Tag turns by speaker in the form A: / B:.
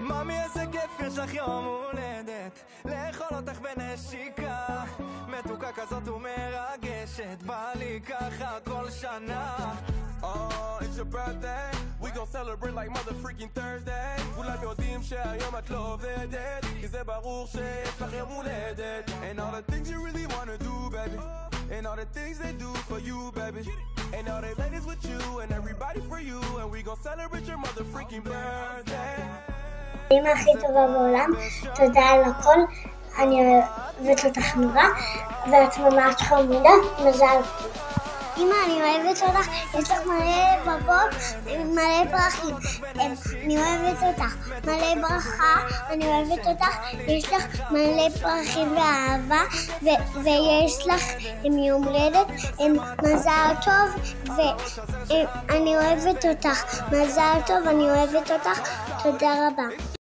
A: ממי איזה כיף יש לך יום הולדת, לאכול אותך בנשיקה, מתוקה כזאת ומרגשת, בא לי ככה כל שנה.
B: Oh, it's your birthday, we gon' celebrate like mother freaking Thursday. כולם יודעים שהיום את לא עובדת, כי זה ברור שיש לך יום הולדת. And all the things you really wanna do, baby, and all the things they do for you, baby, and all the ladies with you, and everybody for you, and we gon' celebrate your mother freaking birthday.
C: אמא הכי טובה בעולם, תודה על הכל, אני אוהבת אותך נורא, ואת ממש חמודה, מזל טוב. אמא, אני אוהבת אותך, יש לך מלא בבוק, מלא פרחים, אני אוהבת אותך, מלא ברכה, אני אוהבת אותך, יש לך מלא פרחים ואהבה, ויש לך יום הולדת, מזל טוב, ואני אוהבת אותך, מזל טוב, אני אוהבת אותך, תודה רבה.